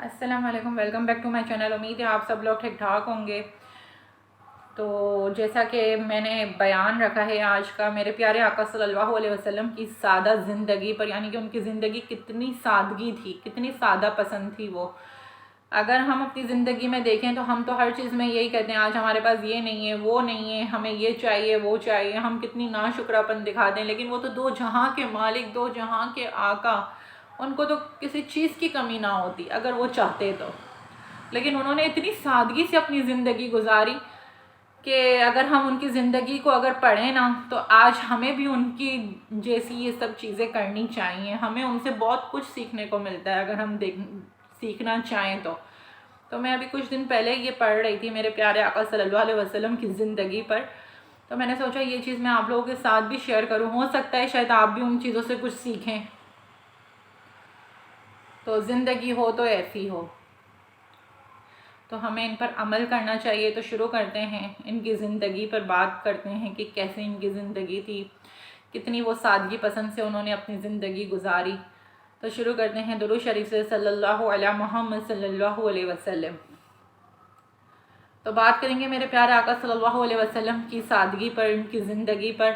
السلام علیکم، welcome back to my channel. امید ہے آپ سب لوگ ٹھیک ٹھاک ہوں گے۔ تو جیسا کہ میں نے بیان رکھا ہے آج کا، میرے پیارے آقا صلی اللہ علیہ وسلم کی سادہ زندگی پر، یعنی کہ ان کی زندگی کتنی سادگی تھی، کتنی سادہ پسند تھی وہ۔ اگر ہم اپنی زندگی میں دیکھیں تو ہم تو ہر چیز میں یہی کہتے ہیں آج ہمارے پاس یہ نہیں ہے، وہ نہیں ہے، ہمیں یہ چاہیے، وہ چاہیے، ہم کتنی ناشکراپن دکھاتے ہیں۔ لیکن وہ تو دو جہاں کے مالک، دو جہاں کے آقا، ان کو تو کسی چیز کی کمی نہ ہوتی اگر وہ چاہتے تو۔ لیکن انہوں نے اتنی سادگی سے اپنی زندگی گزاری کہ اگر ہم ان کی زندگی کو اگر پڑھیں نا تو آج ہمیں بھی ان کی جیسی یہ سب چیزیں کرنی چاہیے۔ ہمیں ان سے بہت کچھ سیکھنے کو ملتا ہے اگر ہم سیکھنا چاہیں تو میں ابھی کچھ دن پہلے یہ پڑھ رہی تھی میرے پیارے آقا صلی اللہ علیہ وسلم کی زندگی پر، تو میں نے سوچا یہ چیز میں آپ لوگوں کے ساتھ بھی شیئر کروں، ہو سکتا ہے شاید آپ بھی ان چیزوں سے کچھ سیکھیں۔ تو زندگی ہو تو ایسی ہو، تو ہمیں ان پر عمل کرنا چاہیے۔ تو شروع کرتے ہیں، ان کی زندگی پر بات کرتے ہیں کہ کیسے ان کی زندگی تھی، کتنی وہ سادگی پسند سے انہوں نے اپنی زندگی گزاری۔ تو شروع کرتے ہیں درود شریف سے، صلی اللہ علیہ محمد صلی اللہ علیہ وسلم۔ تو بات کریں گے میرے پیارے آقا صلی اللہ علیہ وسلم کی سادگی پر، ان کی زندگی پر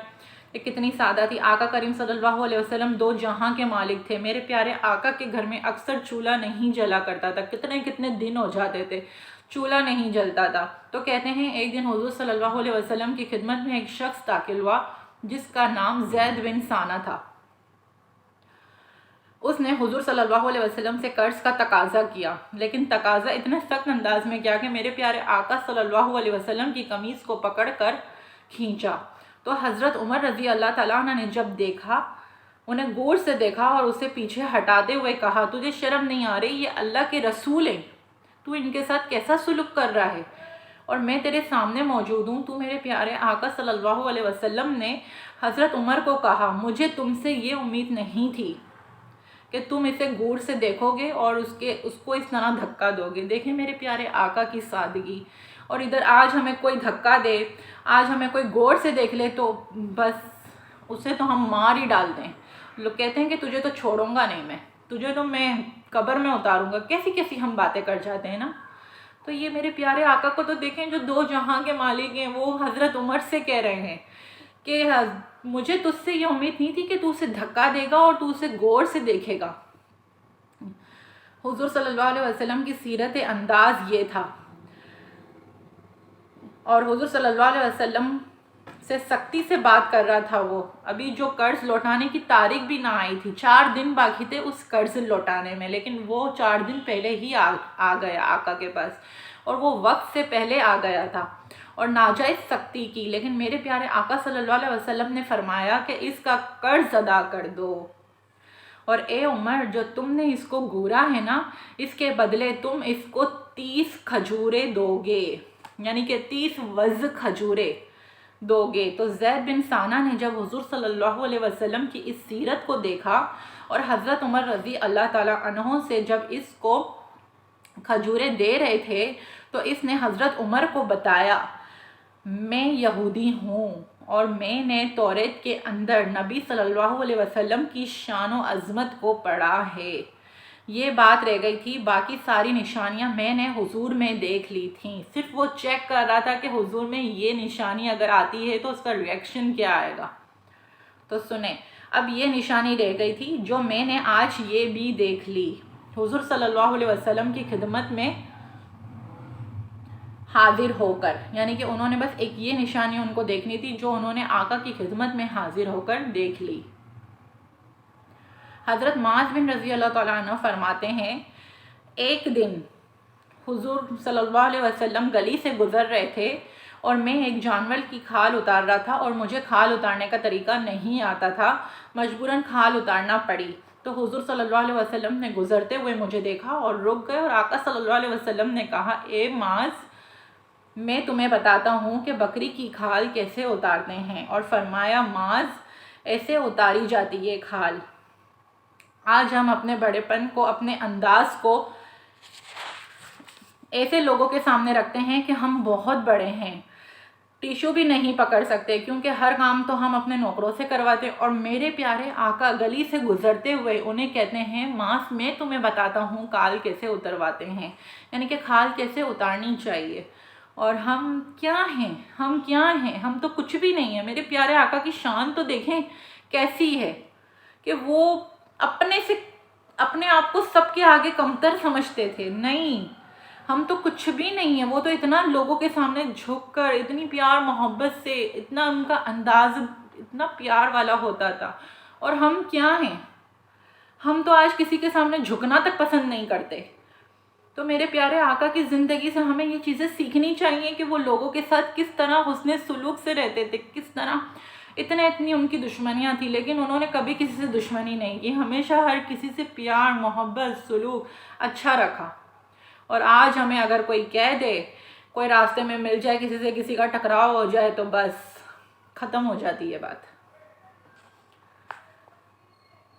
کہ کتنی سادہ تھی۔ آقا کریم صلی اللہ علیہ وسلم دو جہاں کے مالک تھے۔ میرے پیارے آقا کے گھر میں اکثر چولہا نہیں جلا کرتا تھا، کتنے دن ہو جاتے تھے چولہا نہیں جلتا تھا۔ تو کہتے ہیں ایک دن حضور صلی اللہ علیہ وسلم کی خدمت میں ایک شخص داخل ہوا جس کا نام زید بن ثانہ تھا۔ اس نے حضور صلی اللہ علیہ وسلم سے قرض کا تقاضا کیا، لیکن تقاضا اتنے سخت انداز میں کیا کہ میرے پیارے آقا صلی اللہ علیہ وسلم کی قمیص کو پکڑ کر کھینچا۔ تو حضرت عمر رضی اللہ تعالیٰ عنہ نے جب دیکھا، انہیں غور سے دیکھا اور اسے پیچھے ہٹاتے ہوئے کہا، تجھے شرم نہیں آ رہی؟ یہ اللہ کے رسول ہیں، تو ان کے ساتھ کیسا سلوک کر رہا ہے؟ اور میں تیرے سامنے موجود ہوں۔ تو میرے پیارے آقا صلی اللہ علیہ وسلم نے حضرت عمر کو کہا، مجھے تم سے یہ امید نہیں تھی کہ تم اسے غور سے دیکھو گے اور اس کو اس طرح دھکا دو گے۔ دیکھیں میرے پیارے آقا کی سادگی۔ اور ادھر آج ہمیں کوئی دھکا دے، آج ہمیں کوئی غور سے دیکھ لے تو بس اسے تو ہم مار ہی ڈال دیں۔ لوگ کہتے ہیں کہ تجھے تو چھوڑوں گا نہیں میں، تجھے تو میں قبر میں اتاروں گا، کیسی ہم باتیں کر جاتے ہیں نا۔ تو یہ میرے پیارے آقا کو تو دیکھیں جو دو جہاں کے مالک ہیں، وہ حضرت عمر سے کہہ رہے ہیں کہ مجھے تجھ سے یہ امید نہیں تھی کہ تو اسے دھکا دے گا اور تو اسے غور سے دیکھے گا۔ حضور صلی اللہ علیہ وسلم کی سیرت انداز یہ تھا، اور حضور صلی اللہ علیہ وسلم سے سختی سے بات کر رہا تھا۔ وہ ابھی جو قرض لوٹانے کی تاریخ بھی نہ آئی تھی، 4 دن باقی تھے اس قرض لوٹانے میں، لیکن وہ 4 دن پہلے ہی آ گیا آقا کے پاس، اور وہ وقت سے پہلے آ گیا تھا اور ناجائز سختی کی۔ لیکن میرے پیارے آقا صلی اللہ علیہ وسلم نے فرمایا کہ اس کا قرض ادا کر دو، اور اے عمر جو تم نے اس کو گورا ہے نا، اس کے بدلے تم اس کو 30 کھجوریں دو گے، یعنی کہ 30 وز کھجوریں دو گے۔ تو زید بن ثانہ نے جب حضور صلی اللہ علیہ وسلم کی اس سیرت کو دیکھا اور حضرت عمر رضی اللہ تعالیٰ عنہ سے جب اس کو کھجوریں دے رہے تھے تو اس نے حضرت عمر کو بتایا، میں یہودی ہوں اور میں نے توریت کے اندر نبی صلی اللہ علیہ وسلم کی شان و عظمت کو پڑھا ہے۔ یہ بات رہ گئی تھی، باقی ساری نشانیاں میں نے حضور میں دیکھ لی تھیں، صرف وہ چیک کر رہا تھا کہ حضور میں یہ نشانی اگر آتی ہے تو اس کا ریئیکشن کیا آئے گا۔ تو سنیں، اب یہ نشانی رہ گئی تھی جو میں نے آج یہ بھی دیکھ لی۔ حضور صلی اللہ علیہ وسلم کی خدمت میں حاضر ہو کر، یعنی کہ انہوں نے بس ایک یہ نشانی ان کو دیکھنی تھی جو انہوں نے آقا کی خدمت میں حاضر ہو کر دیکھ لی۔ حضرت معاذ بن رضی اللہ تعالیٰ عنہ فرماتے ہیں، ایک دن حضور صلی اللہ علیہ وسلم گلی سے گزر رہے تھے اور میں ایک جانور کی کھال اتار رہا تھا اور مجھے کھال اتارنے کا طریقہ نہیں آتا تھا، مجبوراً کھال اتارنا پڑی۔ تو حضور صلی اللہ علیہ وسلم نے گزرتے ہوئے مجھے دیکھا اور رک گئے، اور آقا صلی اللہ علیہ وسلم نے کہا، اے معاذ میں تمہیں بتاتا ہوں کہ بکری کی کھال کیسے اتارتے ہیں، اور فرمایا، معاذ ایسے اتاری جاتی ہے کھال۔ آج ہم اپنے بڑے پن کو، اپنے انداز کو ایسے لوگوں کے سامنے رکھتے ہیں کہ ہم بہت بڑے ہیں، ٹیشو بھی نہیں پکڑ سکتے کیونکہ ہر کام تو ہم اپنے نوکروں سے کرواتے. اور میرے پیارے آقا گلی سے گزرتے ہوئے انہیں کہتے ہیں ماس میں تمہیں بتاتا ہوں کال کیسے اترواتے ہیں، یعنی کہ کھال کیسے اتارنی چاہیے. اور ہم کیا ہیں، ہم کیا ہیں، ہم تو کچھ بھی نہیں ہیں. میرے پیارے آقا کی شان تو دیکھیں کیسی ہے کہ وہ اپنے آپ کو سب کے آگے کمتر سمجھتے تھے. نہیں، ہم تو کچھ بھی نہیں ہیں. وہ تو اتنا لوگوں کے سامنے جھک کر اتنی پیار محبت سے، اتنا ان کا انداز اتنا پیار والا ہوتا تھا. اور ہم کیا ہیں، ہم تو آج کسی کے سامنے جھکنا تک پسند نہیں کرتے. تو میرے پیارے آقا کی زندگی سے ہمیں یہ چیزیں سیکھنی چاہیے کہ وہ لوگوں کے ساتھ کس طرح حسن سلوک سے رہتے تھے، کس طرح اتنی ان کی دشمنیاں تھیں لیکن انہوں نے کبھی کسی سے دشمنی نہیں کی، ہمیشہ ہر کسی سے پیار محبت سلوک اچھا رکھا. اور آج ہمیں اگر کوئی کہہ دے، کوئی راستے میں مل جائے کسی سے، کسی کا ٹکراؤ ہو جائے تو بس ختم ہو جاتی ہے بات.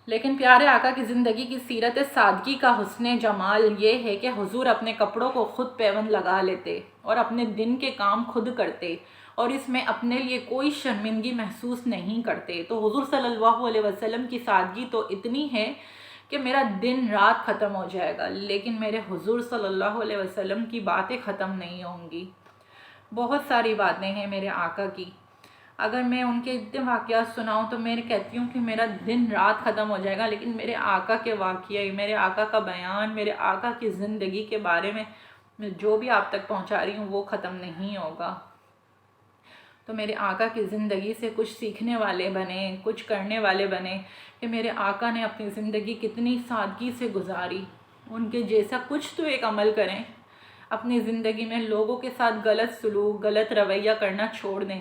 لیکن پیارے آقا کی زندگی کی سیرت سادگی کا حسن جمال یہ ہے کہ حضور اپنے کپڑوں کو خود پیوند لگا لیتے اور اپنے دن کے کام خود کرتے اور اس میں اپنے لیے کوئی شرمندگی محسوس نہیں کرتے. تو حضور صلی اللہ علیہ وسلم کی سادگی تو اتنی ہے کہ میرا دن رات ختم ہو جائے گا لیکن میرے حضور صلی اللہ علیہ وسلم کی باتیں ختم نہیں ہوں گی. بہت ساری باتیں ہیں میرے آقا کی، اگر میں ان کے اتنے واقعات سناؤں تو میں کہتی ہوں کہ میرا دن رات ختم ہو جائے گا لیکن میرے آقا کے واقعے، میرے آقا کا بیان، میرے آقا کی زندگی کے بارے میں جو بھی آپ تک پہنچا رہی ہوں وہ ختم نہیں ہوگا. تو میرے آقا کی زندگی سے کچھ سیکھنے والے بنے، کچھ کرنے والے بنے کہ میرے آقا نے اپنی زندگی کتنی سادگی سے گزاری. ان کے جیسا کچھ تو ایک عمل کریں اپنی زندگی میں، لوگوں کے ساتھ غلط سلوک غلط رویہ کرنا چھوڑ دیں.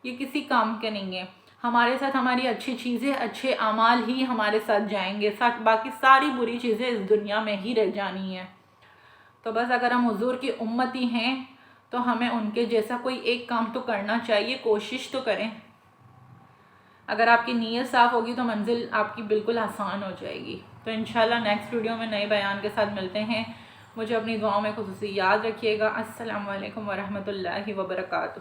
یہ کسی کام کے نہیں ہے. ہمارے ساتھ ہماری اچھی چیزیں، اچھے اعمال ہی ہمارے ساتھ جائیں گے، باقی ساری بری چیزیں اس دنیا میں ہی رہ جانی ہیں. تو بس اگر ہم حضور کی امتی ہیں تو ہمیں ان کے جیسا کوئی ایک کام تو کرنا چاہیے، کوشش تو کریں. اگر آپ کی نیت صاف ہوگی تو منزل آپ کی بالکل آسان ہو جائے گی. تو انشاءاللہ نیکسٹ ویڈیو میں نئے بیان کے ساتھ ملتے ہیں. مجھے اپنی دعاؤں میں خصوصی یاد رکھیے گا. السلام علیکم ورحمۃ اللہ وبرکاتہ.